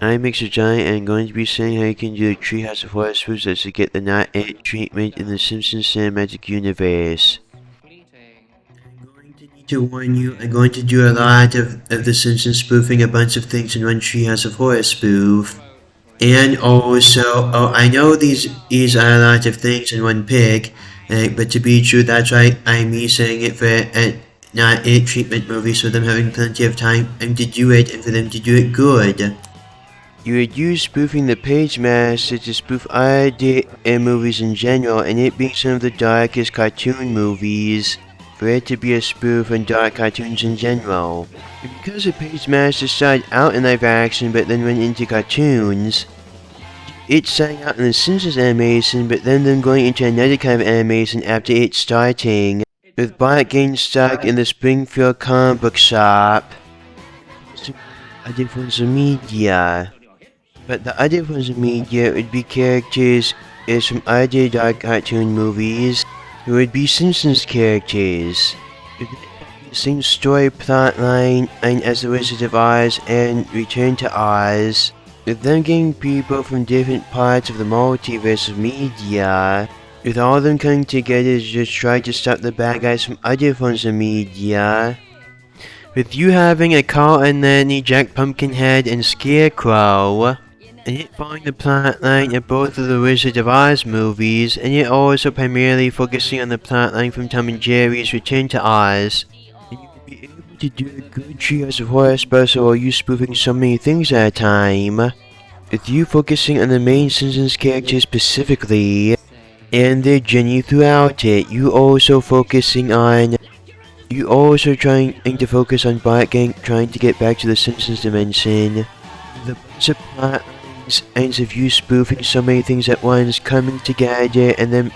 I'm Mixer Giant and I'm going to be saying how you can do a treehouse of horror spooks to get the not it treatment in the Simpsons cinematic universe. I'm going to need to warn you, I'm going to do a lot of the Simpsons spoofing a bunch of things in one treehouse of horror spoof. And also, I know these are a lot of things in one pick, but to be true, that's why I'm me saying it for a not it treatment movie, so them having plenty of time to do it and for them to do it good. You would use spoofing the page master to spoof idea and movies in general, and it being some of the darkest cartoon movies, for it to be a spoof on dark cartoons in general. And because the page master started out in live action but then went into cartoons, it starting out in the Simpsons animation but then them going into another kind of animation after it starting, with Bart getting stuck in the Springfield comic book shop. Other forms of media. But the other forms of media would be characters from other dark cartoon movies who would be Simpsons characters. It would be the same story plotline as The Wizard of Oz and Return to Oz, with them getting people from different parts of the multiverse of media, with all of them coming together to just try to stop the bad guys from other forms of media. With you having a Carl and Lenny, Jack Pumpkinhead, and Scarecrow, and it following the plotline of both of the Wizard of Oz movies, and it also primarily focusing on the plotline from Tom and Jerry's Return to Oz. And you would be able to do a good treehouse of horror special while you spoofing so many things at a time, with you focusing on the main Simpsons characters specifically, and their journey throughout it. You also trying to focus on Bart trying to get back to the Simpsons dimension. The bunch of plotlines and of you spoofing so many things at once, coming together and then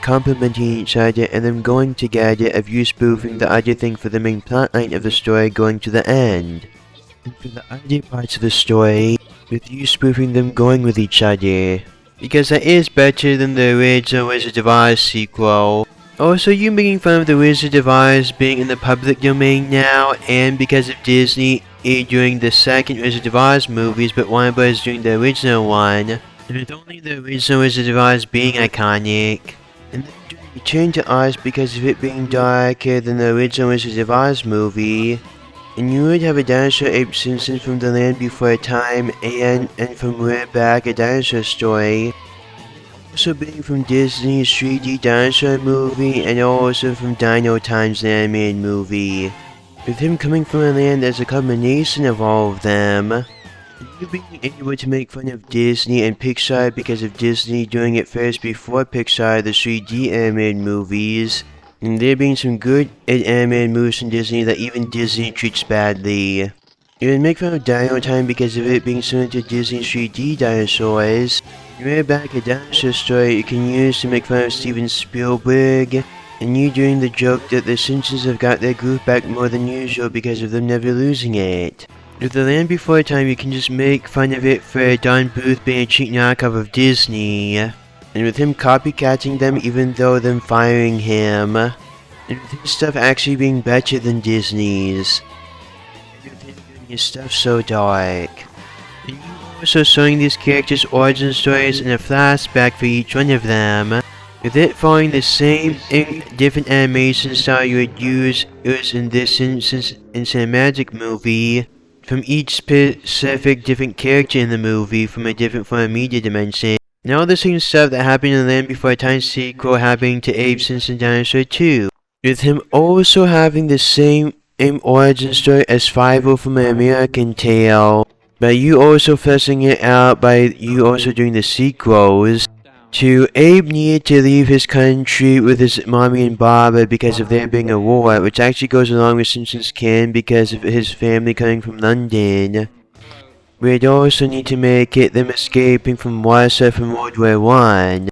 complementing each other, and then going together of you spoofing the other thing for the main plotline of the story going to the end. And for the other parts of the story, with you spoofing them going with each other. Because that is better than the original Wizard of Oz sequel. Also, you making fun of the Wizard of Oz being in the public domain now, and because of Disney doing the second Wizard of Oz movies, but Warner Bros. Doing the original one, and with only the original Wizard of Oz being iconic. And then doing Return to Oz because of it being darker than the original Wizard of Oz movie. And you would have a dinosaur ape Simpson from the Land Before Time and from Way Back, a dinosaur story. Also being from Disney's 3D dinosaur movie, and also from Dino Times, the animated movie. With him coming from a land as a combination of all of them. And you being able to make fun of Disney and Pixar because of Disney doing it first before Pixar, the 3D animated movies. And there being some good animated movies from Disney that even Disney treats badly. You would make fun of Dino Time because of it being similar to Disney's 3D dinosaurs. You read back a dinosaur story you can use to make fun of Steven Spielberg, and you doing the joke that the Simpsons have got their groove back more than usual because of them never losing it. With The Land Before Time, you can just make fun of it for Don Bluth being a cheap knockoff of Disney, and with him copycatting them even though them firing him, and with his stuff actually being better than Disney's. With him doing his stuff so dark. And you also showing these characters' origin stories in a flashback for each one of them, with it following the same different animation style you would use in this Simpsons and cinematic movie, from each specific different character in the movie from a different form of media dimension. And all the same stuff that happened in the Land Before Time sequel happening to Abe Simpson Dinosaur 2, with him also having the same origin story as Five-O from An American Tale, but you also fleshing it out by you also doing the sequels. To Abe needed to leave his country with his mommy and Baba because of there being a war, which actually goes along with Simpsons canon because of his family coming from London. We'd also need to make it them escaping from Warsaw from World War I.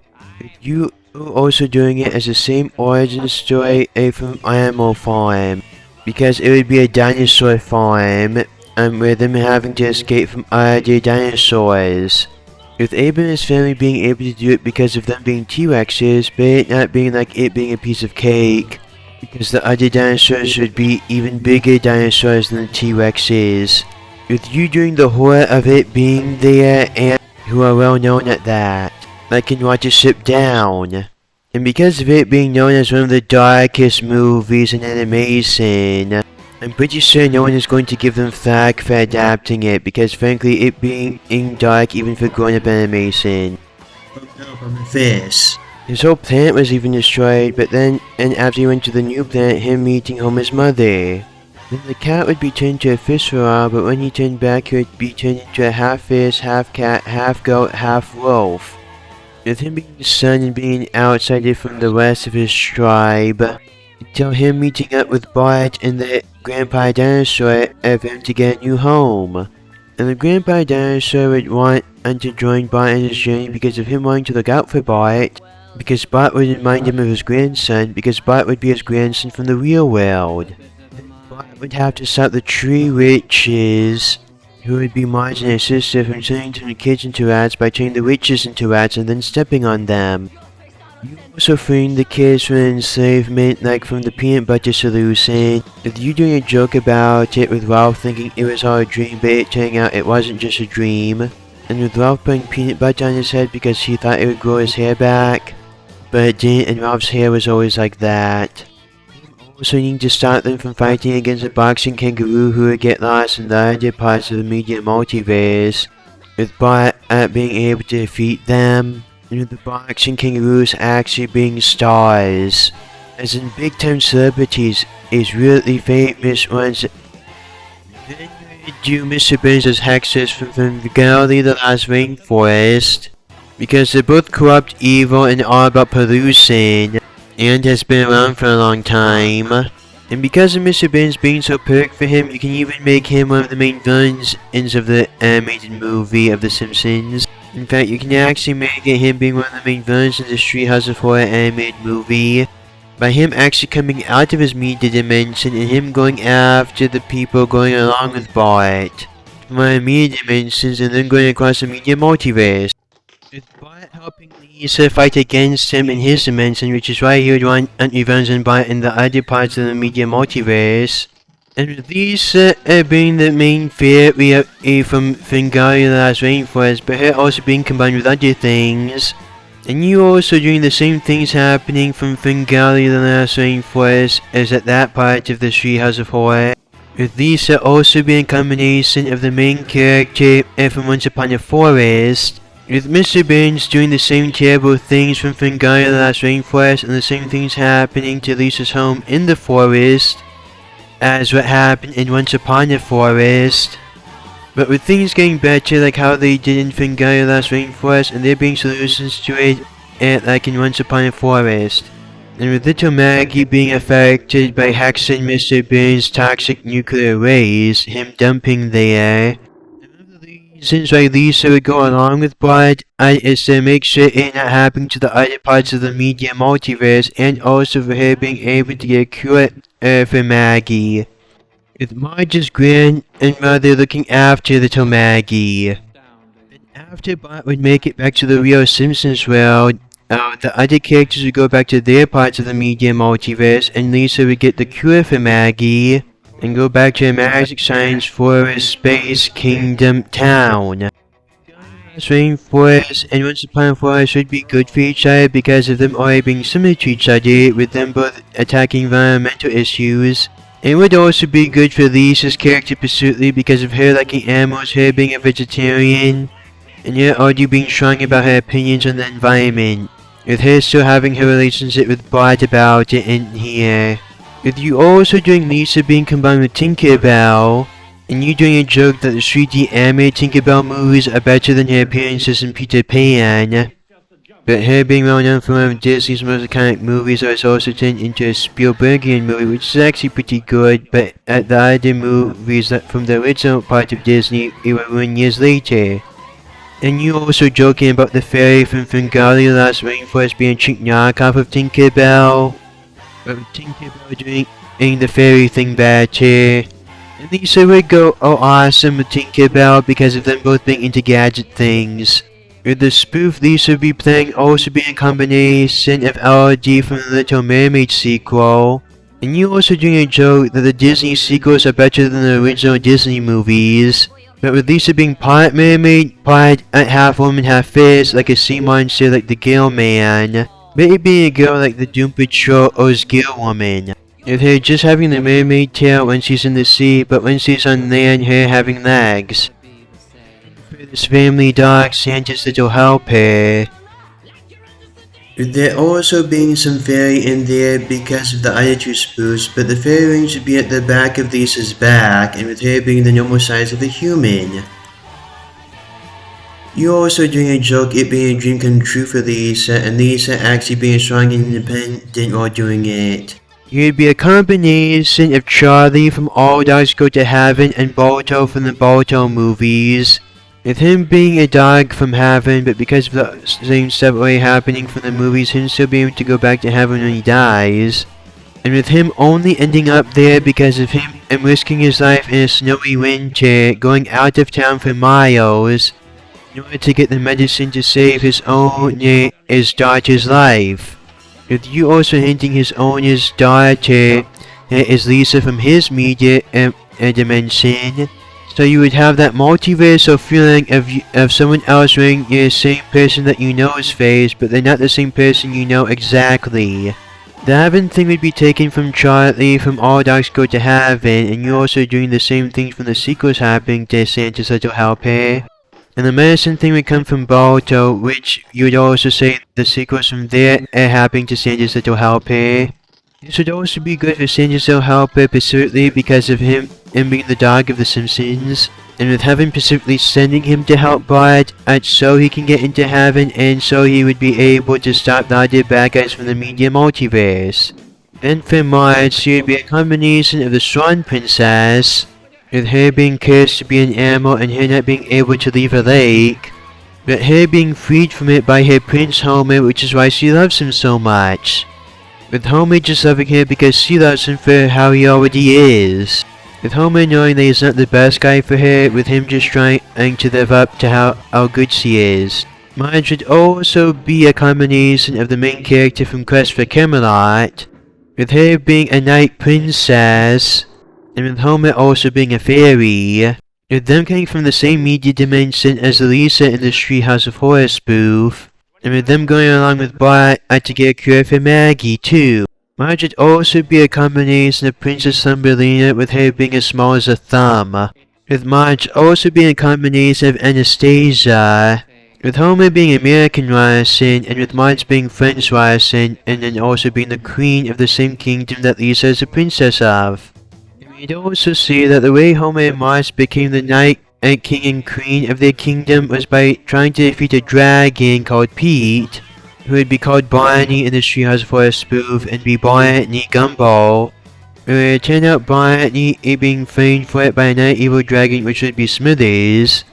You also doing it as the same origin story from Animal Farm, because it would be a dinosaur farm, with them having to escape from other dinosaurs. With Abe and his family being able to do it because of them being T-Rexes, but it not being like it being a piece of cake, because the other dinosaurs would be even bigger dinosaurs than the T-Rexes. with you doing the horror of it being there and who are well known at that. I can watch it sit down. And because of it being known as one of the darkest movies in animation, I'm pretty sure no one is going to give them flack for adapting it, because frankly it being dark even for grown-up animation. His whole planet was even destroyed, but then, and after he went to the new planet, him meeting Homer's mother. Then the cat would be turned to a fish for a while, but when he turned back he would be turned into a half fish, half cat, half goat, half wolf. With him being the son and being an outsider from the rest of his tribe, until him meeting up with Bart and the Grandpa Dinosaur of him to get a new home. And the Grandpa Dinosaur would want him to join Bart on his journey because of him wanting to look out for Bart, because Bart would remind him of his grandson, because Bart would be his grandson from the real world. Then Bart would have to stop the tree witches, who would be Marge and her sister, from turning the kids into rats by turning the witches into rats and then stepping on them. You also freeing the kids from enslavement, like from the peanut butter solution, with you doing a joke about it with Ralph thinking it was all a dream, but it turning out it wasn't just a dream, and with Ralph putting peanut butter on his head because he thought it would grow his hair back, but it didn't, and Ralph's hair was always like that. Also needing to stop them from fighting against a boxing kangaroo who would get lost in the other parts of the media multiverse, with Bart being able to defeat them, and with the boxing kangaroos actually being stars, as in big time celebrities, is really famous ones. Then you do Mr. Burns as Hexes from the Galley, the Last Rainforest, because they're both corrupt, evil, and all about pollution, and has been around for a long time. And because of Mr. Burns being so perfect for him, you can even make him one of the main villains of the animated movie of The Simpsons. In fact, you can actually make it him being one of the main villains in the Treehouse of Horror animated movie, by him actually coming out of his media dimension and him going after the people going along with Bart from our media dimensions and then going across the media multiverse, with Bart helping Lisa fight against him in his dimension, which is why he would want revenge on Bart in the other parts of the media multiverse. And with Lisa being the main fairy from Fingali the Last Rainforest, but her also being combined with other things. And you also doing the same things happening from Fingali the Last Rainforest as at that part of the Treehouse of Horror, with Lisa also being a combination of the main character from Once Upon a Forest, with Mr. Burns doing the same terrible things from Fingali the Last Rainforest and the same things happening to Lisa's home in the forest as what happened in Once Upon a Forest. But with things getting better like how they did in Fingali the Last Rainforest, and there being solutions to it like in Once Upon a Forest. And with little Maggie being affected by hexing Mr. Burns' toxic nuclear rays, him dumping there. Reasons why Lisa would go along with Bart is to make sure it not happening to the other parts of the media multiverse, and also for her being able to get a cure for Maggie, with Marge's grandmother looking after little Maggie. And after Bart would make it back to the real Simpsons world, the other characters would go back to their parts of the media multiverse, and Lisa would get the cure for Maggie and go back to a magic science forest space kingdom town. Rainforest and Once Upon a Forest would be good for each other because of them already being similar to each other, with them both attacking environmental issues. It would also be good for Lisa's character pursuitly because of her liking animals, her being a vegetarian, and her already being strong about her opinions on the environment, with her still having her relationship with Bart about it in here. With you also doing Lisa being combined with Tinkerbell, and you doing a joke that the 3D animated Tinkerbell movies are better than her appearances in Peter Pan, but her being well known for one of Disney's most iconic movies was also turned into a Spielbergian movie, which is actually pretty good, but at the other movies that from the original part of Disney, it were ruined years later. And you also joking about the fairy from Fingali the Last Rainforest being a cheap knockoff of Tinkerbell, but with Tinkerbell doing the fairy thing better. And Lisa would go awesome with Tinkerbell because of them both being into gadget things. With the spoof Lisa would be playing also being a combination of LD from the Little Mermaid sequel. And you also doing a joke that the Disney sequels are better than the original Disney movies. But with Lisa being part mermaid, part half woman, half fish, like a sea monster like the Gale Man. Betty being a girl like the Doom Patrol or Gale Woman. With her just having the mermaid tail when she's in the sea, but when she's on land, her having legs. For this family dog, Santa's little helper. There also being some fairy in there because of the other two spoofs, but the fairy rings would be at the back of Lisa's back, and with her being the normal size of a human. You're also doing a joke it being a dream come true for Lisa, and Lisa actually being strong and independent while doing it. You'd be a combination of Charlie from All Dogs Go to Heaven and Balto from the Balto movies. With him being a dog from heaven, but because of the same stuff already happening from the movies, him still being able to go back to heaven when he dies. And with him only ending up there because of him and risking his life in a snowy winter, going out of town for miles, in order to get the medicine to save his daughter's life. With you also hinting his owner's daughter is Lisa from his media dimension. So you would have that multiversal feeling of someone else wearing the same person that you know's face, but they're not the same person you know exactly. The heaven thing would be taken from Charlie from All Dogs Go to Heaven, and you're also doing the same things from the sequels happening to Santa's Little Helper. And the medicine thing would come from Balto, which you would also say the sequels from there are happening to Santa's Little Helper. This would also be good for Santa's Little Helper specifically because of him being the dog of the Simpsons, and with heaven specifically sending him to help Bart so he can get into heaven and so he would be able to stop the other bad guys from the media multiverse. And for Marge, she would be a combination of the Swan Princess, with her being cursed to be an animal and her not being able to leave a lake, but her being freed from it by her Prince Homer, which is why she loves him so much. With Homer just loving her because she loves him for how he already is. With Homer knowing that he's not the best guy for her, with him just trying to live up to how good she is. Marge would also be a combination of the main character from Quest for Camelot, with her being a night princess, and with Homer also being a fairy. With them coming from the same media dimension as Lisa in the Treehouse of Horror spoof, and with them going along with Bart to get a cure for Maggie too. Marge would also be a combination of Princess Thumbelina, with her being as small as a thumb. With Marge also being a combination of Anastasia. With Homer being American Ryerson, and with Marge being French Ryerson, and then also being the queen of the same kingdom that Lisa is a princess of. And we'd also see that the way Homer and Marge became the Night King and Queen of their kingdom was by trying to defeat a dragon called Pete, who would be called Barney in the Treehouse for a spoof and be Barney Gumball. It turned out Barney being framed for it by a night evil dragon, which would be Smithers.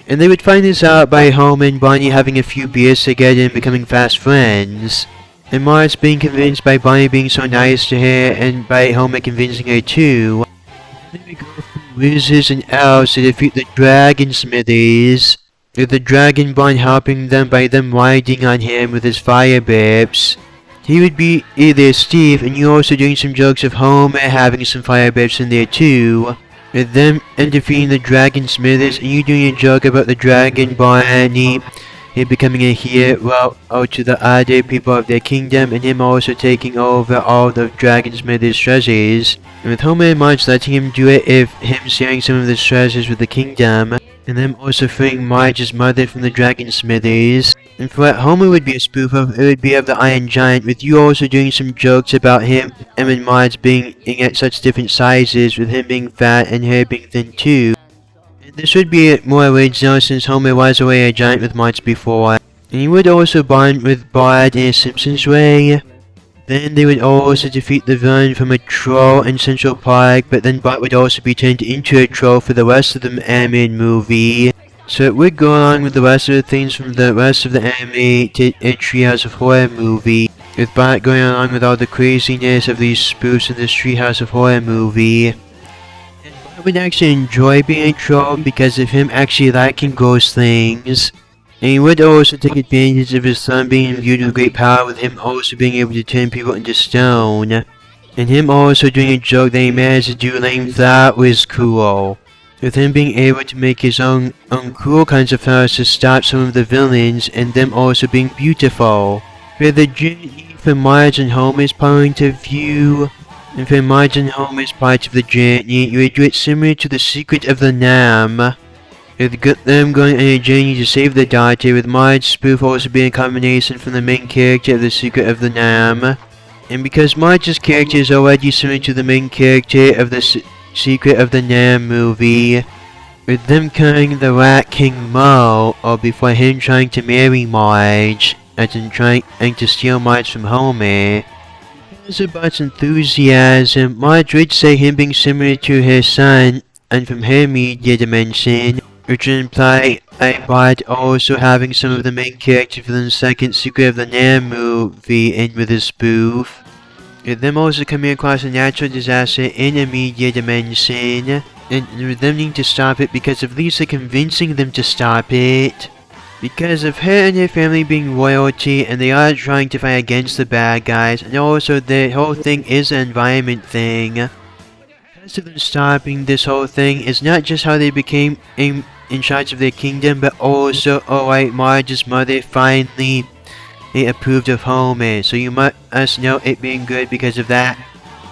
And they would find this out by Homer and Barney having a few beers together and becoming fast friends. And Marge being convinced by Barney being so nice to her, and by Homer convincing her too. And then we go through wizards and elves to defeat the dragon Smithers, with the dragon Barn helping them by them riding on him with his fire burps. He would be either Steve, and you're also doing some jokes of Homer having some fire burps in there too, with them and defeating the dragon Smithers, and you doing a joke about the dragon Barney becoming a hero to the other people of their kingdom, and him also taking over all the dragon Smithers' treasures, and with Homer and Marge letting him do it if him sharing some of the treasures with the kingdom, and them also freeing Marge's mother from the dragon Smithers. And for what Homer would be a spoof of, it would be of the Iron Giant, with you also doing some jokes about him and Marge being at such different sizes, with him being fat and her being thin too. And this would be more original since Homer was already a giant with Marge before, and he would also bond with Bart in a Simpsons way. Then they would also defeat the villain from a troll in Central Park, but then Bart would also be turned into a troll for the rest of the animated movie. So it would go along with the rest of the things from the rest of the animated Treehouse of Horror movie, with Bart going along with all the craziness of these spoofs in this Treehouse of Horror movie. And Bart would actually enjoy being a troll because of him actually liking ghost things. And he would also take advantage of his son being imbued with great power, with him also being able to turn people into stone. And him also doing a joke that he managed to do that was cool. with him being able to make his own cool kinds of flowers to stop some of the villains, and them also being beautiful. For the journey from Marge and Homer's point of view, and from Marge and Homer's part of the journey, you would do it similar to the Secret of the Nam, with them going on a journey to save the daughter, with Marge's spoof also being a combination from the main character of the Secret of the Nam. And because Marge's character is already similar to the main character of the Secret of the Nam movie, with them killing the Rat King Mo, or before him trying to marry Marge, as in trying to steal Marge from Homer. Because of Bart's enthusiasm, Marge would say him being similar to her son, and from her media dimension, which would imply Bart also having some of the main characters from the second Secret of the Nam movie in with his spoof. With them also coming across a natural disaster in a media dimension, and with them needing to stop it because of Lisa convincing them to stop it. Because of her and her family being royalty, and they are trying to fight against the bad guys, and also the whole thing is an environment thing. Because of them stopping this whole thing is not just how they became in charge of their kingdom, but also, Marge's mother finally approved of Homer, so you must know it being good because of that,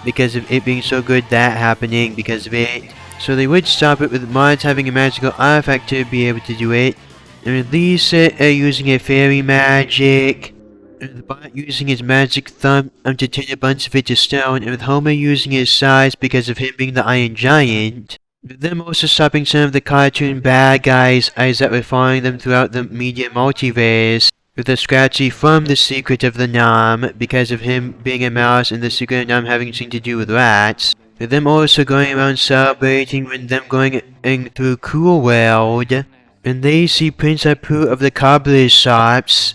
because of it being so good that happening because of it. So they would stop it with Marge having a magical artifact to be able to do it, and with Lisa using her fairy magic, and with Bart using his magic thumb to turn a bunch of it to stone, and with Homer using his size because of him being the Iron Giant. With them also stopping some of the cartoon bad guys that were following them throughout the media multiverse, with the Scratchy from the Secret of the Nam, because of him being a mouse and the Secret of the Nam having something to do with rats. With them also going around celebrating when them going through Cool World, and they see Prince Apu of the Cobbler's Shops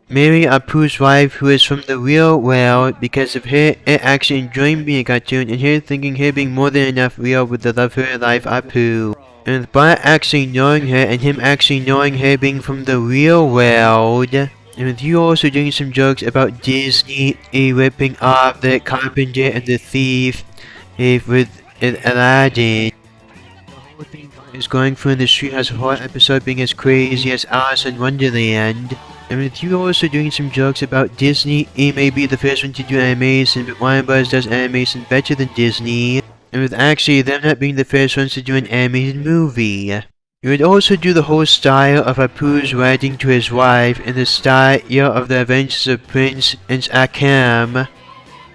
marry Apu's wife, who is from the real world, because of her actually enjoying being a cartoon, and her thinking her being more than enough real with the love of her life Apu. And with Bart actually knowing her, and him actually knowing her being from the real world, and with you also doing some jokes about Disney ripping off the Carpenter and the Thief with Aladdin. The whole thing is going through in the Treehouse Horror episode being as crazy as Alice in Wonderland. And with you also doing some jokes about Disney, it may be the first one to do animation, but Warner Bros. Does animation better than Disney. And with actually them not being the first ones to do an animated movie. You would also do the whole style of Apu's writing to his wife, and the style of the Adventures of Prince and Akam.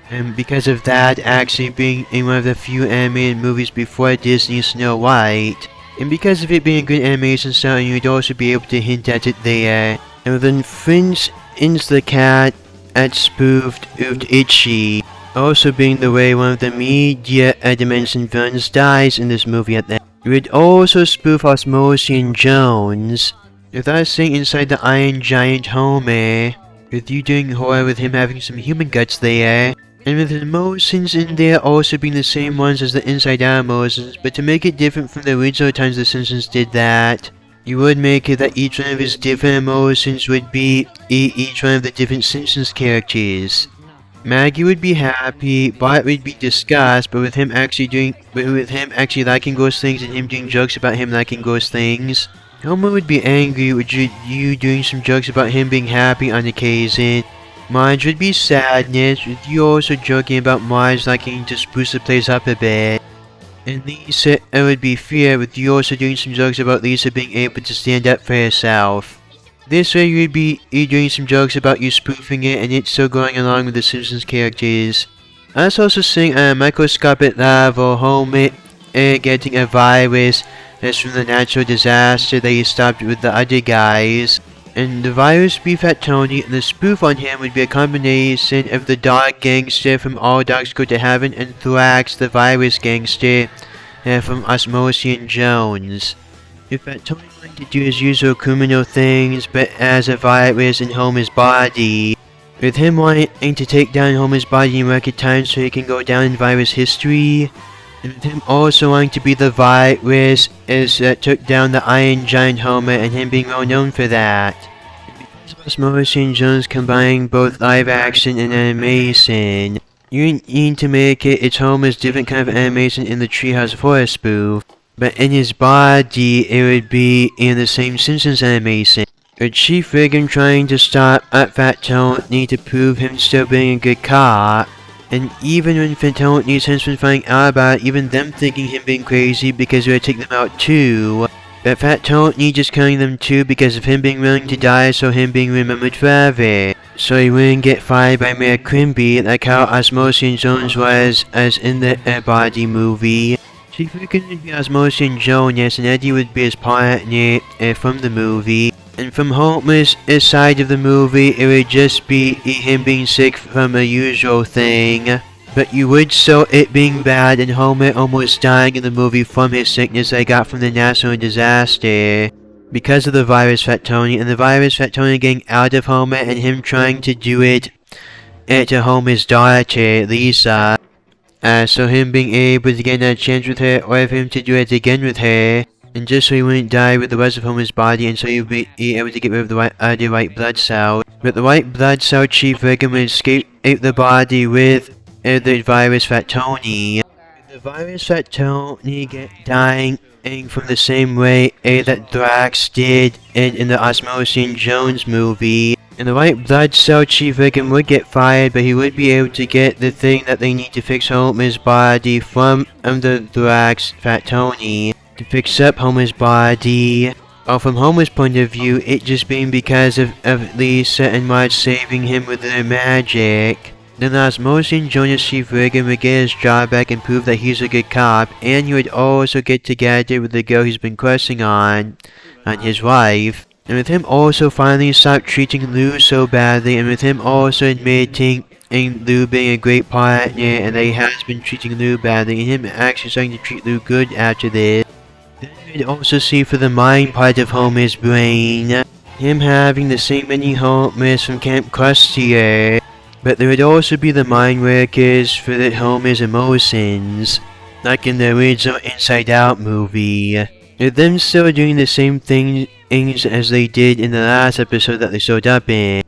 And because of that actually being in one of the few animated movies before Disney's Snow White. And because of it being a good animation style, you'd also be able to hint at it there. And then Prince ins the cat at spoofed Itchy, also being the way one of the media dimension villains dies in this movie at the end. You would also spoof Osmosian Jones, with us saying inside the Iron Giant Homer, with you doing horror with him having some human guts there, and with the emotions in there also being the same ones as the Inside Out emotions, but to make it different from the original times the Simpsons did that, you would make it that each one of his different emotions would be each one of the different Simpsons characters. Maggie would be happy, Bart would be disgusted, but with him actually liking those things and him doing jokes about him liking those things. Homer would be angry with you doing some jokes about him being happy on occasion. Marge would be sadness, with you also joking about Marge liking to spruce the place up a bit. And Lisa would be fear, with you also doing some jokes about Lisa being able to stand up for herself. This way you would be doing some jokes about you spoofing it and it's still going along with the Simpsons characters. I was also seeing a microscopic level Homer getting a virus that's from the natural disaster that he stopped with the other guys. And the virus would be Fat Tony, and the spoof on him would be a combination of the dog gangster from All Dogs Go to Heaven and Thrax, the virus gangster from Osmosian Jones. If Fat Tony wanted to do his usual criminal things, but as a virus in Homer's body, with him wanting to take down Homer's body in record time so he can go down in virus history, and with him also wanting to be the virus that took down the Iron Giant Homer, and him being well known for that. And because Osmosian Jones combining both live action and animation, you need to make it's Homer's different kind of animation in the Treehouse Horror spoof. but in his body, it would be in the same Simpsons animation. With Chief Wiggum trying to stop Fat Tony to prove him still being a good cop. And even when Fat Tony's henchmen finding out about it, even them thinking him being crazy because it would take them out too. But Fat Tony just killing them too because of him being willing to die, so him being remembered forever. So he wouldn't get fired by Mayor Quimby like how Osmosian Jones was as in the Body movie. Chief Wiggum would be Osmosian Jones, yes, and Eddie would be his partner from the movie. And from Homer's side of the movie, it would just be him being sick from a usual thing. But you would show it being bad and Homer almost dying in the movie from his sickness they got from the natural disaster. Because of the virus Fat Tony, and the virus Fat Tony getting out of Homer and him trying to do it to Homer's daughter, Lisa. So him being able to get another chance with her, or for him to do it again with her. And just so he wouldn't die with the rest of Homer's body, and so he would be able to get rid of the white blood cell. But the white blood cell Chief Wiggum would escape the body with the virus Fat Tony. The virus Fat Tony get dying from the same way that Drax did in the Osmosian Jones movie. And the white blood cell Chief Wiggum would get fired, but he would be able to get the thing that they need to fix Homer's body from the Drax Fat Tony. To fix up Homer's body. Well, from Homer's point of view, it just being because of Lisa and Marge saving him with their magic. Then Osmosian Jonas Chief Wiggum would get his job back and prove that he's a good cop, and he would also get together with the girl he's been crushing on his wife. And with him also finally stop treating Lou so badly, and with him also admitting Lou being a great partner, and that he has been treating Lou badly, and him actually starting to treat Lou good after this. Then you'd also see for the mind part of Homer's brain, him having the same many Homers from Camp Krusty. But there would also be the mind workers for the Homer's emotions, like in the original Inside Out movie. With them still doing the same things as they did in the last episode that they showed up in.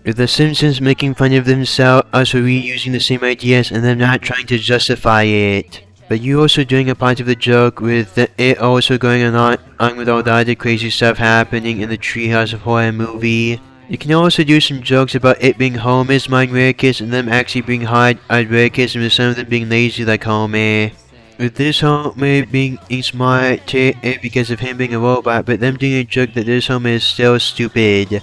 With the Simpsons making fun of themselves for reusing the same ideas and them not trying to justify it. But you also doing a part of the joke with it also going on with all the other crazy stuff happening in the Treehouse of Horror movie. You can also do some jokes about it being Homer's mind workers and them actually being hard workers, and with some of them being lazy like Homer. With this Homer being smart because of him being a robot, but them doing a joke that this Homer is still stupid.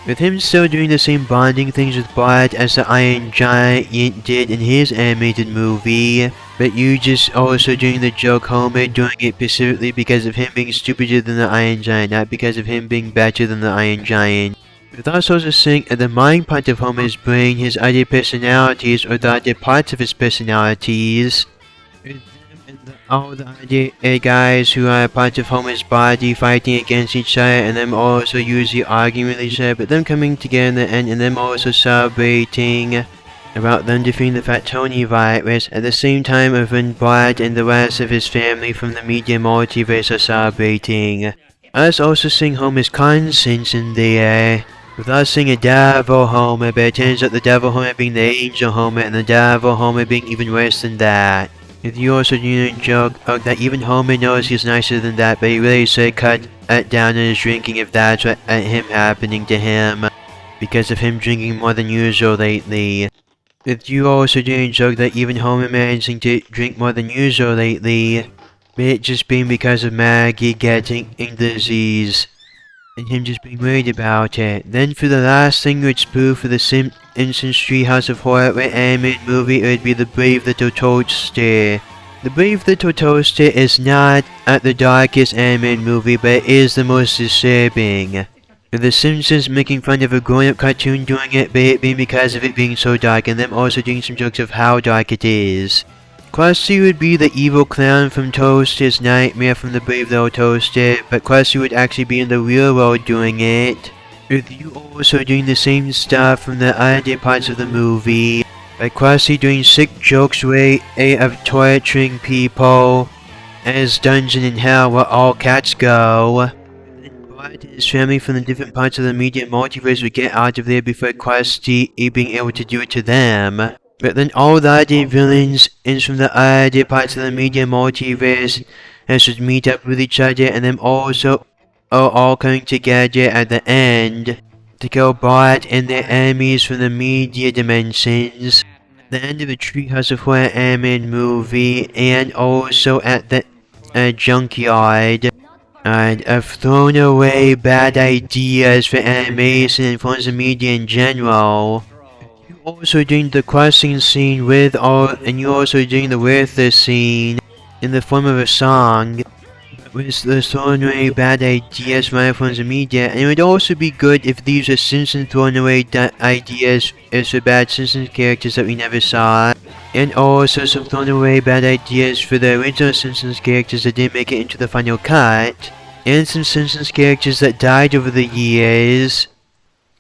With him still doing the same bonding things with Bart as the Iron Giant did in his animated movie. But you just also doing the joke Homer doing it specifically because of him being stupider than the Iron Giant, not because of him being better than the Iron Giant. With us also seeing the mind part of Homer's brain, his other personalities, or the other parts of his personalities. With them and all the other guys who are part of Homer's body fighting against each other, and them also usually arguing with each other, but them coming together in the end, and them also celebrating about them defeating the Fat Tony virus at the same time of when Bart and the rest of his family from the media multiverse are celebrating. Us also seeing Homer's conscience in there. With us seeing a devil Homer, but it turns out the devil Homer being the angel Homer, and the devil Homer being even worse than that. With you also doing a joke that even Homer knows he's nicer than that, but he really should cut down on his drinking if that's what him happening to him, because of him drinking more than usual lately. With you also doing a joke that even Homer managing to drink more than usual lately, but it just being because of Maggie getting the disease, and him just being worried about it. Then for the last thing which spoof for the Simpsons Treehouse of Horror animated movie, it would be the Brave Little Toaster. The Brave Little Toaster is not the darkest animated movie, but it is the most disturbing. With the Simpsons making fun of a grown-up cartoon doing it, but it being because of it being so dark, and them also doing some jokes of how dark it is. Krusty would be the evil clown from Toaster's Nightmare from the Brave Little Toaster, but Krusty would actually be in the real world doing it. With you also doing the same stuff from the other parts of the movie, like Krusty doing sick jokes way of torturing people, as Dungeon in Hell where all cats go. And his family from the different parts of the media multiverse would get out of there before Krusty being able to do it to them. But then all the other villains from the other parts of the media multiverse has to meet up with each other, and then also are all coming together at the end to kill Bart and their enemies from the media dimensions. At the end of the Treehouse of Horror animated movie, and also at the junkyard. I've thrown away bad ideas for animation and forms of media in general. You're also doing the crossing scene and you're also doing the worthless scene in the form of a song. With the throwing away bad ideas from other forms of media, and it would also be good if these were Simpsons thrown away ideas as for bad Simpsons characters that we never saw, and also some thrown away bad ideas for the original Simpsons characters that didn't make it into the final cut, and some Simpsons characters that died over the years.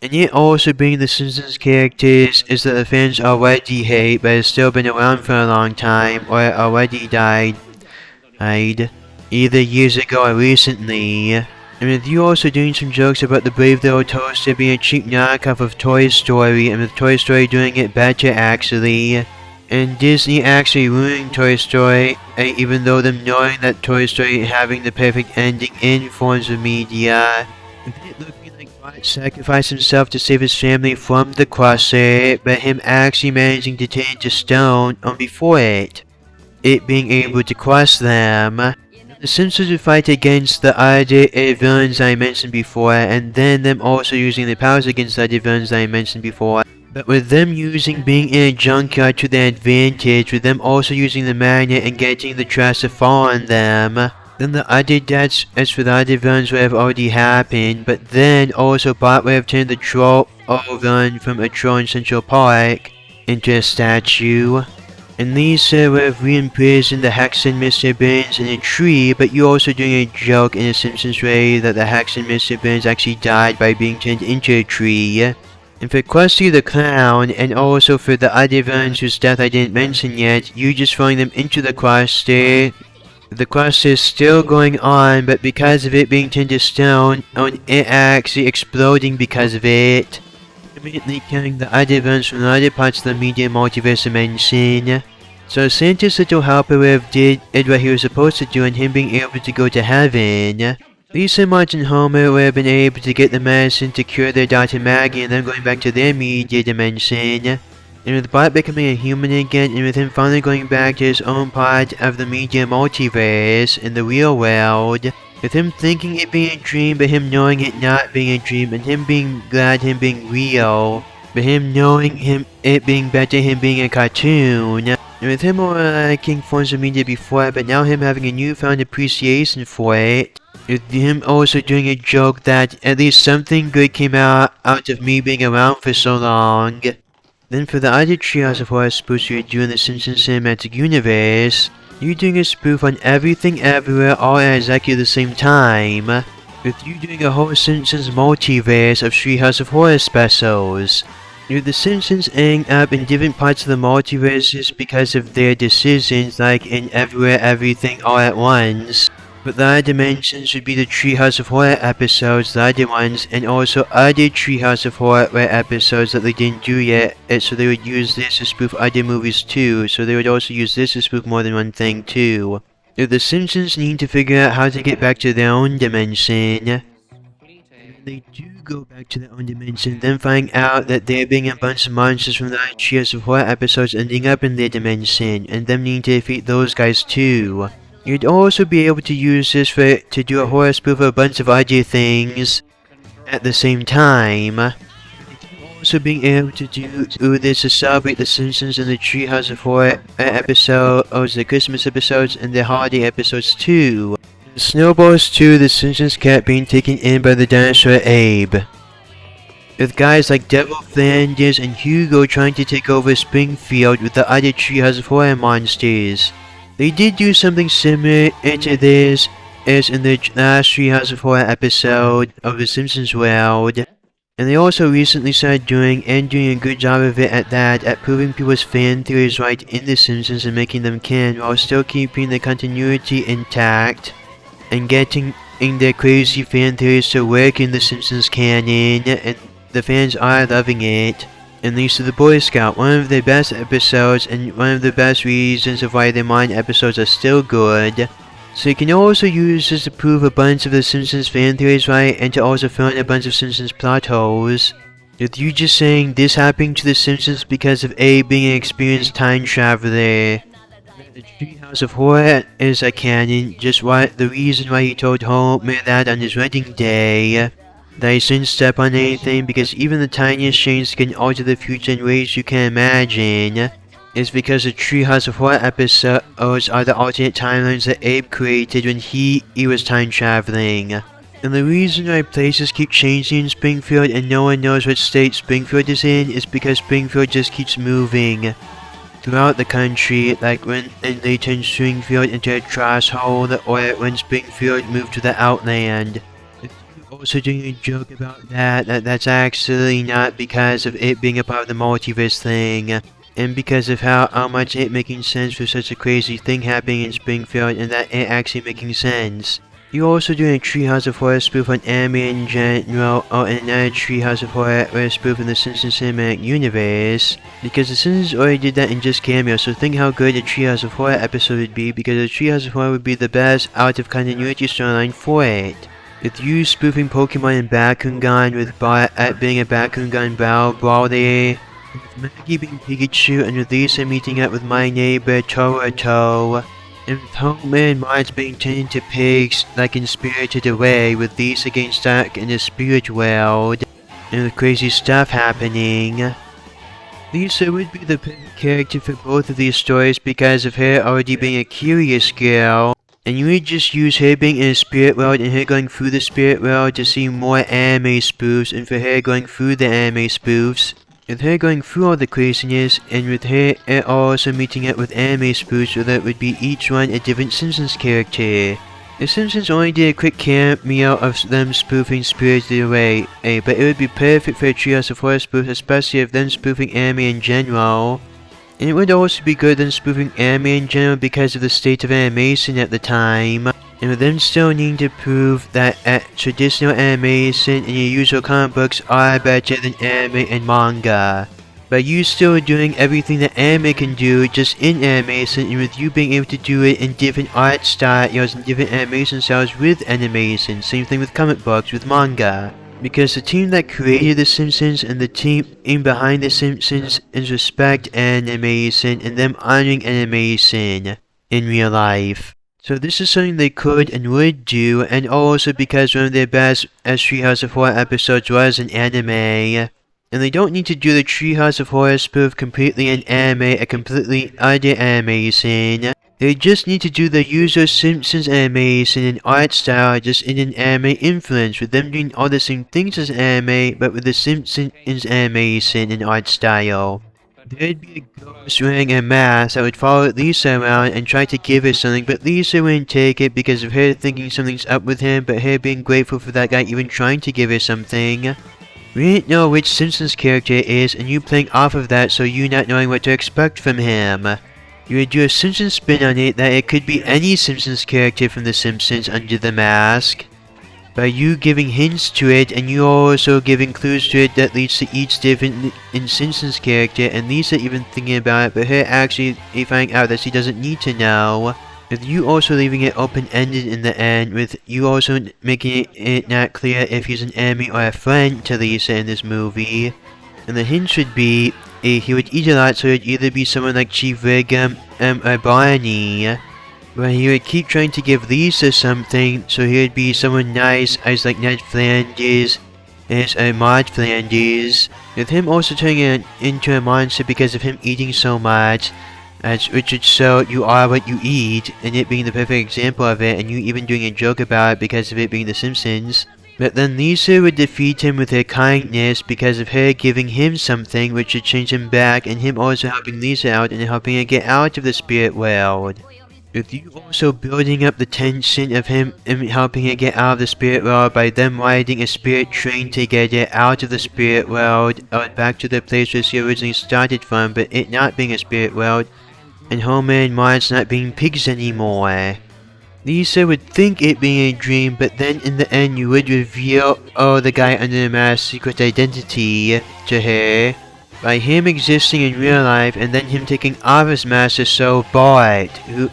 And yet also being the Simpsons characters is that the fans already hate but have still been around for a long time or already died either years ago or recently. And with you also doing some jokes about the Brave Little Toaster being a cheap knockoff of Toy Story, and with Toy Story doing it better actually, and Disney actually ruining Toy Story, even though them knowing that Toy Story having the perfect ending in forms of media. With it looking like Bart sacrificed himself to save his family from the Crusher, but him actually managing to turn into stone on before it being able to crush them. The Simpsons would fight against the other villains I mentioned before, and then them also using their powers against the other villains I mentioned before. But with them using being in a junkyard to their advantage, with them also using the magnet and getting the trash to fall on them, then the other deaths as for the other villains would have already happened, but then also Bart would have turned the troll villain from a troll in Central Park into a statue. And Lisa would have re-imprisoned the Hex and Mr. Burns in a tree, but you're also doing a joke in a Simpsons way that the Hex and Mr. Burns actually died by being turned into a tree. And for Krusty the Clown, and also for the other villains whose death I didn't mention yet, you just throwing them into the cluster. The cluster is still going on, but because of it being turned to stone, and it actually exploding because of it, immediately killing the other villains from the other parts of the media multiverse dimension. So Santa's little helper would have did what he was supposed to do, and him being able to go to heaven. Lisa, Marge, and Homer would have been able to get the medicine to cure their daughter Maggie, and then going back to their media dimension. And with Bart becoming a human again, and with him finally going back to his own part of the media multiverse in the real world, with him thinking it being a dream, but him knowing it not being a dream, and him being glad him being real, but him knowing it being better him being a cartoon. And with him liking forms of media before, but now him having a newfound appreciation for it. With him also doing a joke that at least something good came out of me being around for so long. Then for the other Treehouse of Horror spoofs you're doing the Simpsons Cinematic Universe, you're doing a spoof on Everything Everywhere all at exactly the same time, with you doing a whole Simpsons multiverse of Treehouse of Horror specials. With the Simpsons ending up in different parts of the multiverses because of their decisions, like in Everywhere Everything All at Once. But the other dimensions would be the Treehouse of Horror episodes, the other ones, and also other Treehouse of Horror episodes that they didn't do yet, so they would use this to spoof other movies too, so they would also use this to spoof more than one thing too. If the Simpsons need to figure out how to get back to their own dimension, they do go back to their own dimension, then find out that there being a bunch of monsters from the Treehouse of Horror episodes ending up in their dimension, and them needing to defeat those guys too. You'd also be able to use this to do a horror spoof of a bunch of other things at the same time. Also being able to do this to celebrate the Simpsons and the Treehouse of Horror episodes, the Christmas episodes, and the holiday episodes too. The Snowballs 2, the Simpsons cat being taken in by the dinosaur Abe. With guys like Devil Flanders and Hugo trying to take over Springfield with the other Treehouse of Horror monsters. They did do something similar to this as in the last Treehouse of Horror episode of The Simpsons World. And they also recently started doing a good job of it at that, at proving people's fan theories right in The Simpsons and making them canon while still keeping the continuity intact and getting their crazy fan theories to work in The Simpsons canon, and the fans are loving it. And Lisa the Boy Scout, one of the best episodes and one of the best reasons of why the Mine episodes are still good. So you can also use this to prove a bunch of the Simpsons fan theories right, and to also fill in a bunch of Simpsons plot holes. With you just saying this happening to the Simpsons because of A being an experienced time traveler. The treehouse of horror is a canon, just the reason why he told Homer that on his wedding day. That he shouldn't step on anything because even the tiniest change can alter the future in ways you can imagine. Is because the treehouse of horror episodes are the alternate timelines that Abe created when he was time traveling. And the reason why places keep changing in Springfield and no one knows what state Springfield is in is because Springfield just keeps moving throughout the country, like when they turned Springfield into a trash hole, or when Springfield moved to the outland. If you're also doing a joke about that's actually not because of it being a part of the multiverse thing, and because of how much it making sense for such a crazy thing happening in Springfield, and that it actually making sense. You're also doing a Treehouse of Horror spoof on anime in general, or another Treehouse of Horror or a spoof in the Simpsons cinematic universe, because the Simpsons already did that in just cameo, so think how good a Treehouse of Horror episode would be, because a Treehouse of Horror would be the best out of continuity storyline for it. With you spoofing Pokemon and Bakugan, with Bart being a Bakugan Brawl there, with Maggie being Pikachu, and with Lisa meeting up with my neighbor Toroto. And with Homer and Marge being turned into pigs, like in Spirited Away, with Lisa getting stuck in the spirit world, and with crazy stuff happening. Lisa would be the perfect character for both of these stories because of her already being a curious girl, and you would just use her being in a spirit world and her going through the spirit world to see more anime spoofs, and for her going through the anime spoofs. With her going through all the craziness, and with her also meeting up with anime spoofs, so that would be each one a different Simpsons character. The Simpsons only did a quick cameo of them spoofing Spirited Away, but it would be perfect for a Treehouse of Horror spoof, especially of them spoofing anime in general. And it would also be good than spoofing anime in general because of the state of animation at the time. And with them still needing to prove that traditional animation and your usual comic books are better than anime and manga. By you still doing everything that anime can do just in animation, and with you being able to do it in different art styles and different animation styles with animation. Same thing with comic books, with manga. Because the team that created The Simpsons and the team in behind The Simpsons is respect animation and them honoring animation in real life. So this is something they could and would do, and also because one of their best Treehouse of Horror episodes was an anime. And they don't need to do the Treehouse of Horror spoof completely in anime, a completely other animation. They just need to do the usual Simpsons animation and art style just in an anime influence, with them doing all the same things as anime, but with the Simpsons animation and art style. There'd be a ghost wearing a mask that would follow Lisa around and try to give her something, but Lisa wouldn't take it because of her thinking something's up with him, but her being grateful for that guy even trying to give her something. We didn't know which Simpsons character it is, and you playing off of that, so you not knowing what to expect from him. You would do a Simpsons spin on it that it could be any Simpsons character from The Simpsons under the mask. By you giving hints to it, and you also giving clues to it that leads to each different Simpsons character, and Lisa even thinking about it, but her actually finding out that she doesn't need to know. With you also leaving it open-ended in the end, with you also making it not clear if he's an enemy or a friend to Lisa in this movie. And the hints would be, he would eat a lot, so it would either be someone like Chief Wiggum or Barney. But he would keep trying to give Lisa something, so he would be someone nice as like Ned Flanders as Maud Flanders. With him also turning into a monster because of him eating so much, as which would show you are what you eat, and it being the perfect example of it, and you even doing a joke about it because of it being The Simpsons. But then Lisa would defeat him with her kindness because of her giving him something which would change him back, and him also helping Lisa out and helping her get out of the spirit world. With you also building up the tension of him helping her get out of the spirit world by them riding a spirit train together out of the spirit world back to the place where she originally started from, but it not being a spirit world, and Homer and Marge not being pigs anymore. Lisa would think it being a dream, but then in the end you would reveal the guy under the mask's secret identity to her by him existing in real life, and then him taking off his mask to show Bart, who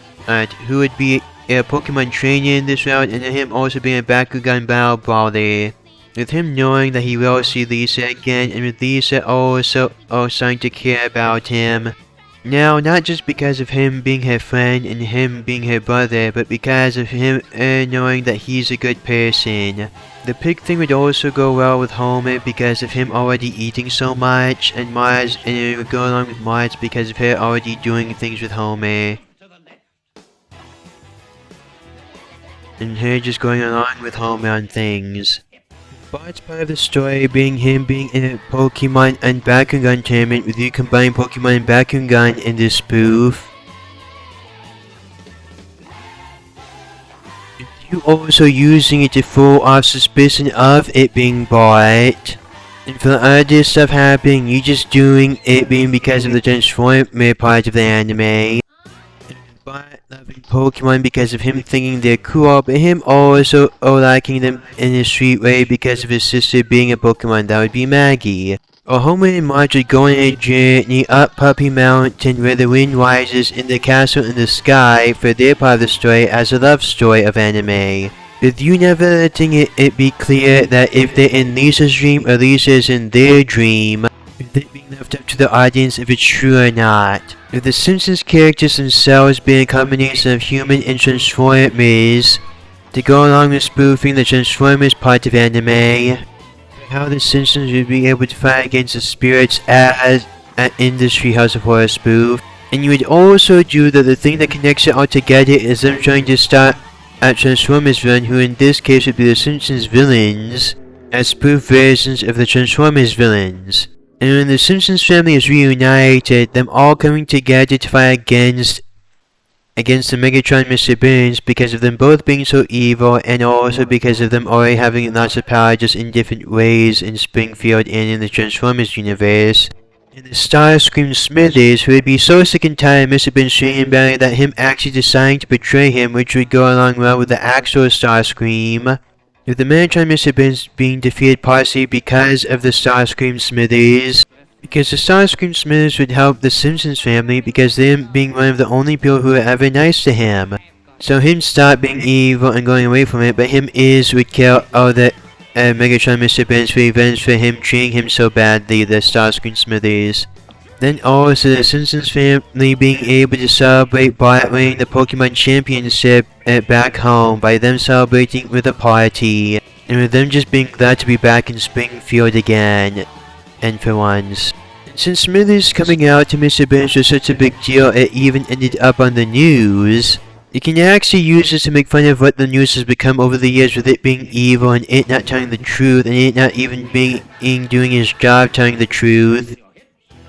would be a Pokemon trainer in this route, and then him also being a Bakugan battle brawler. With him knowing that he will see Lisa again, and with Lisa also starting to care about him. Now, not just because of him being her friend and him being her brother, but because of him knowing that he's a good person. The pig thing would also go well with Homer because of him already eating so much, and Mars, and it would go along with Mars because of her already doing things with Homer. And her just going along with Homer on things. Bart's part of the story being him being in a Pokemon and Bakugan tournament with you combining Pokemon and Bakugan in this spoof. And you also using it to throw off suspicion of it being Bart. And for the other stuff happening, you just doing it being because of the Transformer part of the anime. Bart loving Pokemon because of him thinking they're cool, but him also liking them in a sweet way because of his sister being a Pokemon, that would be Maggie. Or Homer and Marge would go on a journey up Puppy Mountain where the wind rises in the castle in the sky for their part of the story as a love story of anime. With you never letting it be clear that if they're in Lisa's dream or Lisa is in their dream, with it being left up to the audience if it's true or not. With the Simpsons characters themselves being a combination of human and Transformers, to go along with spoofing the Transformers part of anime, how the Simpsons would be able to fight against the spirits as an industry House of Horror spoof. And you would also do that the thing that connects it all together is them trying to start a Transformers villain, who in this case would be the Simpsons villains, as spoof versions of the Transformers villains. And when the Simpsons family is reunited, them all coming together to fight against the Megatron Mr. Burns because of them both being so evil, and also because of them already having lots of power just in different ways in Springfield and in the Transformers universe. And the Starscream Smithers, who would be so sick and tired of Mr. Burns treating him badly that him actually deciding to betray him, which would go along well with the actual Starscream. With the Megatron Mr. Burns being defeated partially because of the Starscream Smithers. Because the Starscream Smithers would help the Simpsons family because them being one of the only people who are ever nice to him. So him stop being evil and going away from it, but him would kill all the Megatron Mr. Burns for revenge for him treating him so badly, the Starscream Smithers. Then also the Simpsons family being able to celebrate Bart winning the Pokemon Championship back home by them celebrating with a party, and with them just being glad to be back in Springfield again, and for once. And since Smithers coming out to Mr. Burns was such a big deal it even ended up on the news, you can actually use this to make fun of what the news has become over the years with it being evil and it not telling the truth and it not even doing his job telling the truth.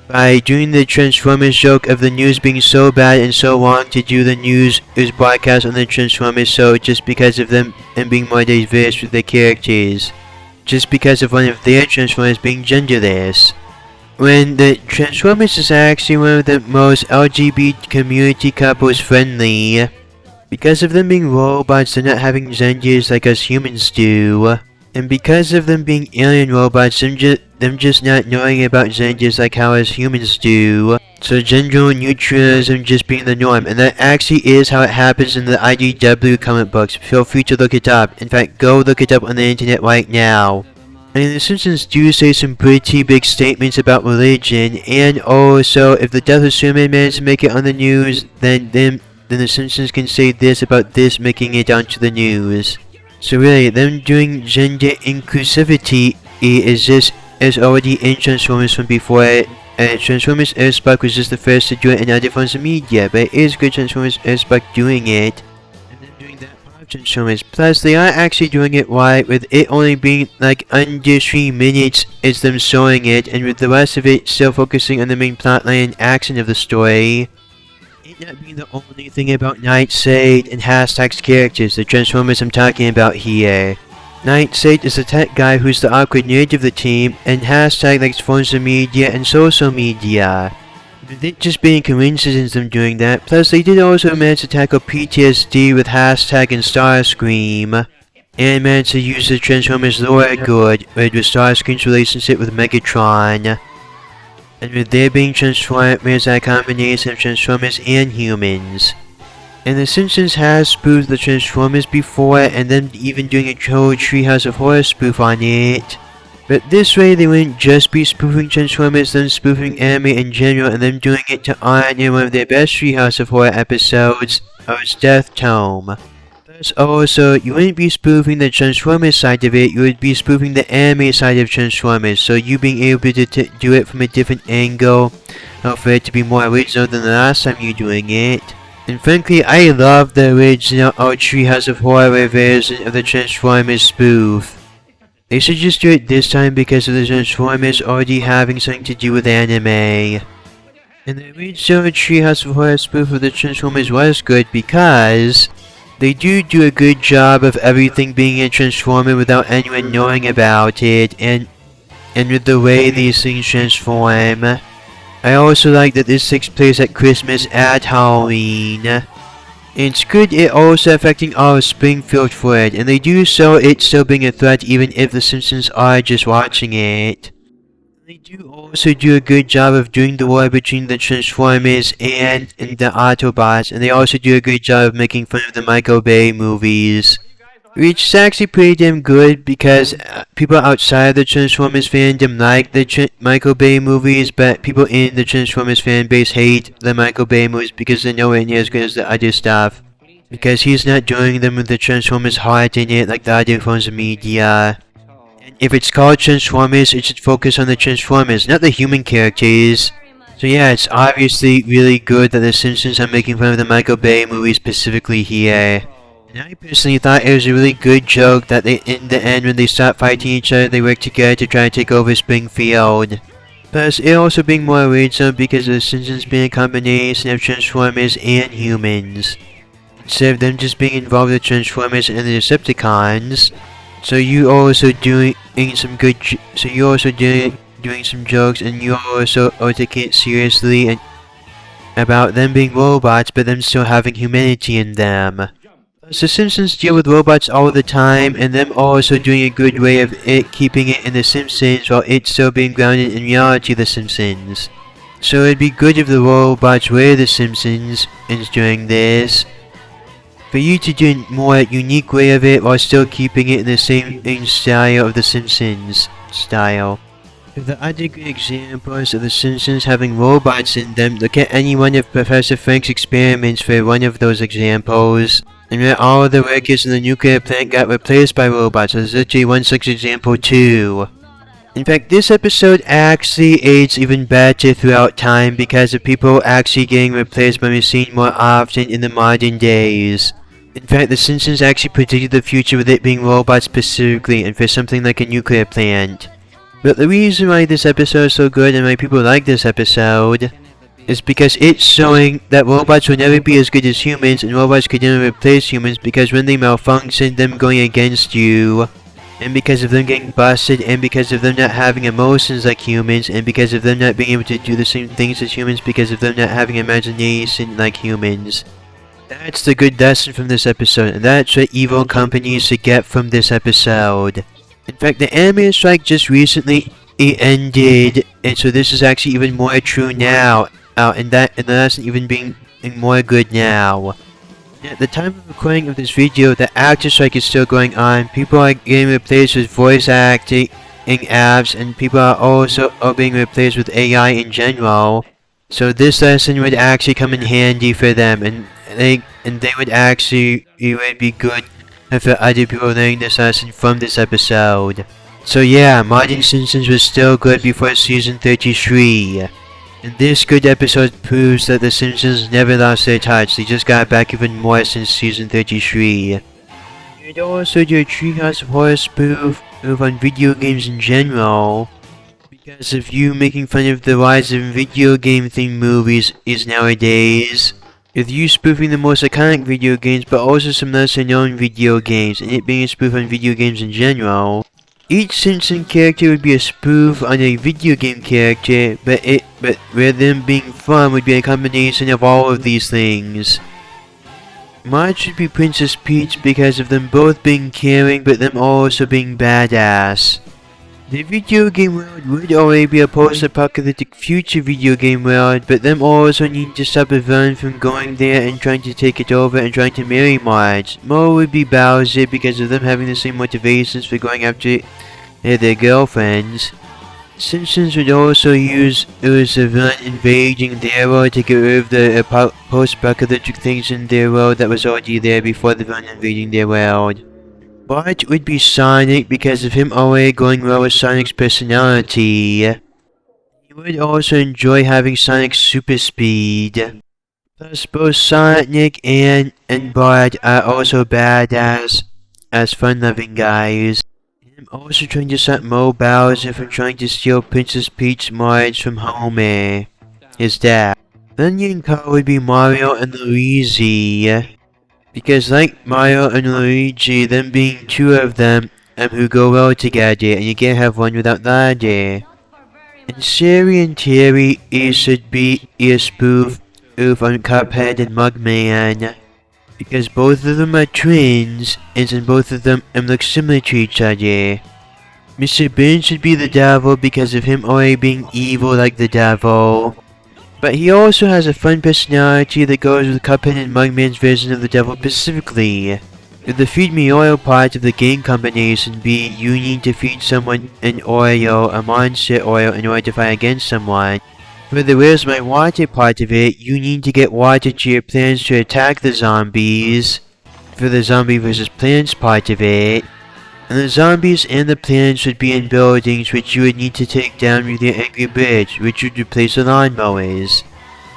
By doing the Transformers joke of the news being so bad and so long to do the news is broadcast on the Transformers show just because of them and being more diverse with their characters. Just because of one of their Transformers being genderless. When the Transformers is actually one of the most LGBT community couples friendly. Because of them being robots and not having genders like us humans do. And because of them being alien robots, them just not knowing about genders like how us humans do. So gender neutralism just being the norm, and that actually is how it happens in the IDW comic books. Feel free to look it up. In fact, go look it up on the internet right now. And the Simpsons do say some pretty big statements about religion, and also if the death of Superman managed to make it on the news, then the Simpsons can say this about this making it onto the news. So really, them doing gender inclusivity is already in Transformers from before it. Transformers Earthspark was just the first to do it in other forms of media, but it is good Transformers Earthspark doing it. And then doing that part of Transformers. Plus, they are actually doing it right, with it only being like under 3 minutes is them showing it, and with the rest of it still focusing on the main plotline and action of the story. It not being the only thing about Nightshade and Hashtag's characters, the Transformers I'm talking about here. Nightshade is the tech guy who's the awkward nerd of the team, and Hashtag likes forms of media and social media. With it just being coincidence them doing that, plus they did also manage to tackle PTSD with Hashtag and Starscream, and managed to use the Transformers lore good with Starscream's relationship with Megatron. And with there being Transformers, a combination of Transformers and humans. And The Simpsons has spoofed the Transformers before, and them even doing a whole Treehouse of Horror spoof on it. But this way they wouldn't just be spoofing Transformers, them spoofing anime in general, and them doing it to honor one of their best Treehouse of Horror episodes, Earth's Death Tome. Plus also, you wouldn't be spoofing the Transformers side of it, you would be spoofing the anime side of Transformers, so you being able to do it from a different angle, for it to be more original than the last time you're doing it. And frankly, I love the original Treehouse of Horror version of the Transformers spoof. They should just do it this time because of the Transformers already having something to do with anime. And the original Treehouse of Horror spoof of the Transformers was good because they do a good job of everything being a Transformer without anyone knowing about it, and with the way these things transform. I also like that this takes place at Christmas and Halloween. It's good it also affecting all of Springfield for it, and they do so it still being a threat even if the Simpsons are just watching it. They do also do a good job of doing the war between the Transformers and the Autobots, and they also do a good job of making fun of the Michael Bay movies. Which is actually pretty damn good because people outside the Transformers fandom like the Michael Bay movies, but people in the Transformers fan base hate the Michael Bay movies because they're nowhere near as good as the other stuff. Because he's not doing them with the Transformers heart in it like the other forms of media. And if it's called Transformers, it should focus on the Transformers, not the human characters. So yeah, it's obviously really good that the Simpsons are making fun of the Michael Bay movies specifically here. And I personally thought it was a really good joke that in the end when they stop fighting each other, they work together to try and take over Springfield. Plus, it also being more original because of the Simpsons being a combination of Transformers and humans. Instead of them just being involved with Transformers and the Decepticons. So you also doing some good, doing some jokes, and you also are taking it seriously and about them being robots but them still having humanity in them. The Simpsons deal with robots all the time, and them also doing a good way of it keeping it in The Simpsons while it still being grounded in reality The Simpsons. So it'd be good if the robots were The Simpsons in doing this. For you to do a more unique way of it while still keeping it in the same style of The Simpsons style. For the other good examples of The Simpsons having robots in them, look at any one of Professor Frank's experiments for one of those examples. And where all the workers in the nuclear plant got replaced by robots. There's literally one such example too. In fact, this episode actually aids even better throughout time because of people actually getting replaced by machines more often in the modern days. In fact, The Simpsons actually predicted the future with it being robots specifically and for something like a nuclear plant. But the reason why this episode is so good and why people like this episode is because it's showing that robots will never be as good as humans, and robots could never replace humans because when they malfunction, them going against you, and because of them getting busted, and because of them not having emotions like humans, and because of them not being able to do the same things as humans because of them not having imagination like humans. That's the good lesson from this episode, and that's what evil companies should get from this episode. In fact, the anime strike just recently ended, and so this is actually even more true now. And that's even being more good now. At the time of recording of this video, the actor strike is still going on. People are getting replaced with voice acting apps, and people are also being replaced with AI in general. So this lesson would actually come in handy for them, and they would actually, it would be good for other people learning this lesson from this episode. So yeah, Modern Simpsons was still good before season 33. And this good episode proves that The Simpsons never lost their touch, they just got back even more since season 33. You'd also do a Treehouse of Horror spoof on video games in general, because of you making fun of the rise of video game themed movies is nowadays. With you spoofing the most iconic video games but also some lesser known video games, and it being a spoof on video games in general. Each Simpson character would be a spoof on a video game character, but where them being fun would be a combination of all of these things. Marge would be Princess Peach because of them both being caring but them also being badass. The video game world would already be a post-apocalyptic future video game world, but them also need to stop a villain from going there and trying to take it over and trying to marry Marge. More would be Bowser because of them having the same motivations for going after their girlfriends. Simpsons would also use a villain invading their world to get rid of the post-apocalyptic things in their world that was already there before the villain invading their world. Bart would be Sonic because of him already going well with Sonic's personality. He would also enjoy having Sonic's super speed. Plus both Sonic and Bart are also badass as fun-loving guys. I'm also trying to stop Mo Bowser from trying to steal Princess Peach's Marge from Homer, his dad. Onion Carl would be Mario and Luigi. Because like Mario and Luigi, them being two of them who go well together, and you can't have one without the other. And Sherry and Terry should be a spoof on Cuphead and Mugman. Because both of them are twins, and both of them look similar to each other. Mr. Bean should be the devil because of him already being evil like the devil. But he also has a fun personality that goes with Cuphead and Mugman's version of the devil specifically. With the feed me oil part of the game combination be you need to feed someone an oil, a monster oil, in order to fight against someone. For the where's my water part of it, you need to get water to your plants to attack the zombies. For the zombie versus plants part of it. And the zombies and the plants would be in buildings which you would need to take down with your angry birds, which would replace the lawnmowers.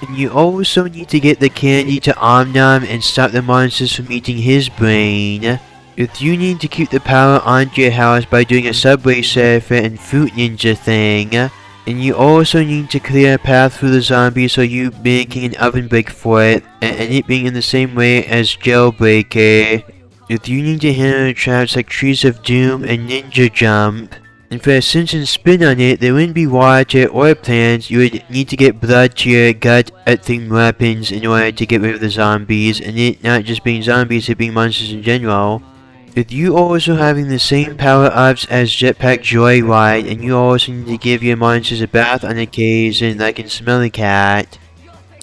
And you also need to get the candy to Omnom and stop the monsters from eating his brain. If you need to keep the power onto your house by doing a subway surfer and fruit ninja thing. And you also need to clear a path through the zombies so you making an oven break for it, and it being in the same way as Jailbreaker. If you need to handle traps like Trees of Doom and Ninja Jump. And for a Simpsons spin on it, there wouldn't be water or plants, you would need to get blood to your gut at themed weapons in order to get rid of the zombies, and it not just being zombies, it being monsters in general. With you also having the same power-ups as Jetpack Joyride, and you also need to give your monsters a bath on occasion like in Smelly Cat.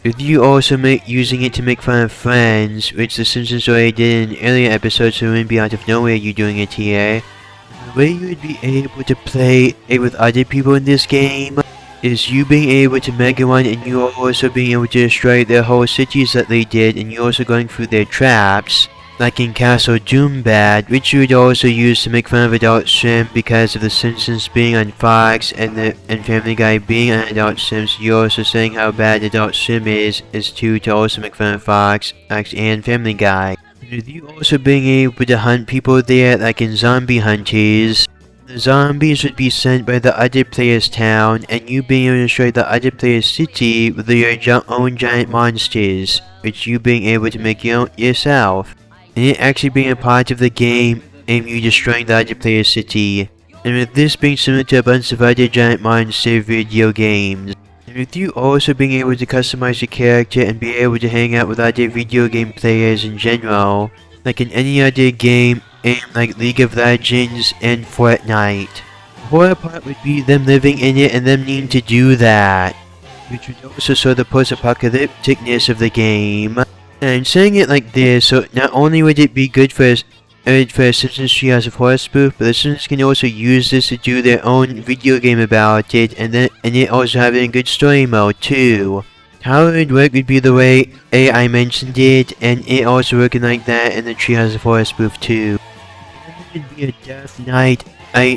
With you also using it to make fun of friends, which the Simpsons already did in earlier episodes, so it wouldn't be out of nowhere you doing it here. The way you would be able to play it with other people in this game is you being able to Mega One and you also being able to destroy their whole cities that they did, and you also going through their traps. Like in Castle Doombad, which you would also use to make fun of Adult Swim because of the Simpsons being on Fox and Family Guy being on Adult Swim. So you're also saying how bad Adult Swim is to also make fun of Fox and Family Guy. With you also being able to hunt people there like in Zombie Hunters, the zombies would be sent by the other player's town, and you being able to destroy the other player's city with your own giant monsters, which you being able to make yourself. And it actually being a part of the game and you destroying the other player's city. And with this being similar to a bunch of other giant monster video games. And with you also being able to customize your character and be able to hang out with other video game players in general. Like in any other game like League of Legends and Fortnite. The horror part would be them living in it and them needing to do that. Which would also show the post-apocalypticness of the game. And I'm saying it like this, so not only would it be good for a Simpsons Treehouse of Horror spoof, but the Simpsons can also use this to do their own video game about it, and it also having a good story mode too. How it would work would be the way I mentioned it, and it also working like that in the Treehouse of Horror spoof too. It would be a Death Knight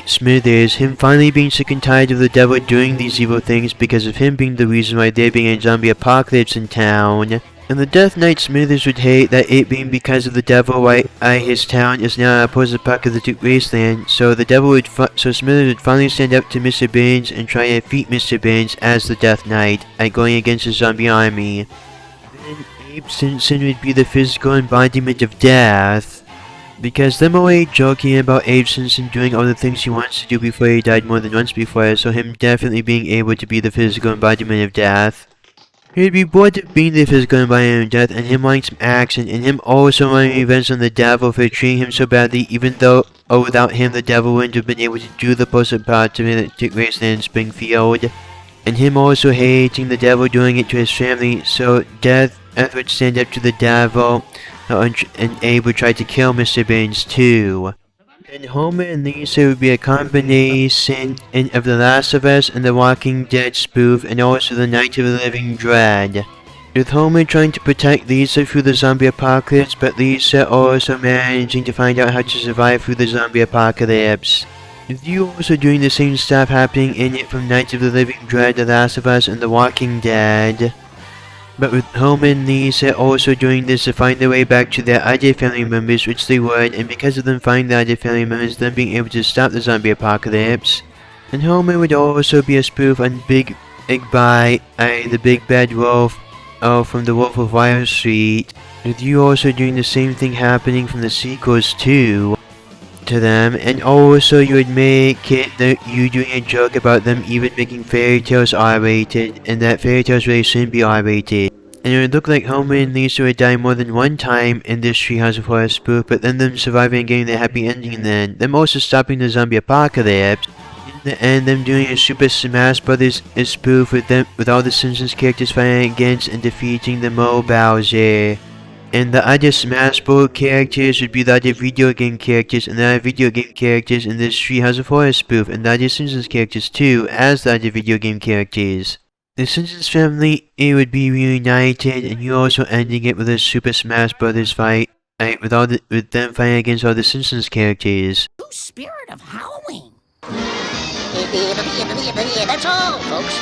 Smithers, him finally being sick and tired of the devil doing these evil things because of him being the reason why there being a zombie apocalypse in town. And the Death Knight Smithers would hate that it being because of the devil why his town is now a post-apocalyptic wasteland, so Smithers would finally stand up to Mr. Burns and try to defeat Mr. Burns as the Death Knight, going against the zombie army. Then Abe Simpson would be the physical embodiment of death, because them already joking about Abe Simpson doing all the things he wants to do before he died more than once before, so him definitely being able to be the physical embodiment of death. He'd be bored of being the physical embodiment of death and him wanting some action, and him also wanting revenge on the devil for treating him so badly even though or without him the devil wouldn't have been able to do the puzzle part that took place in Springfield. And him also hating the devil doing it to his family, so Death would stand up to the devil and Abe would try to kill Mr. Burns too. And Homer and Lisa would be a combination of The Last of Us and The Walking Dead spoof and also The Night of the Living Dread. With Homer trying to protect Lisa through the zombie apocalypse, but Lisa also managing to find out how to survive through the zombie apocalypse. With you also doing the same stuff happening in it from Night of the Living Dread, The Last of Us, and The Walking Dead. But with Homer and Lisa also doing this to find their way back to their other family members, which they would, and because of them finding the other family members, them being able to stop the zombie apocalypse. And Homer would also be a spoof on Big Bite, the Big Bad Wolf, from The Wolf of Wall Street. With you also doing the same thing happening from the sequels too. To them, and also you would make it that you doing a joke about them even making fairy tales R-rated, and that fairy tales really shouldn't be R-rated. And it would look like Homer and Lisa would die more than one time in this Treehouse of Horror spoof, but then them surviving and getting the happy ending, and then them also stopping the zombie apocalypse. In the end, them doing a Super Smash Brothers spoof with all the Simpsons characters fighting against and defeating the Mo Bowser. And the other Smash Bros. Characters would be the other video game characters, and the other video game characters in this Treehouse of Horror spoof, and the other Simpsons characters too, as the other video game characters. The Simpsons family, it would be reunited, and you also ending it with a Super Smash Brothers fight, with them fighting against all the Simpsons characters. True spirit of Halloween. That's all, folks.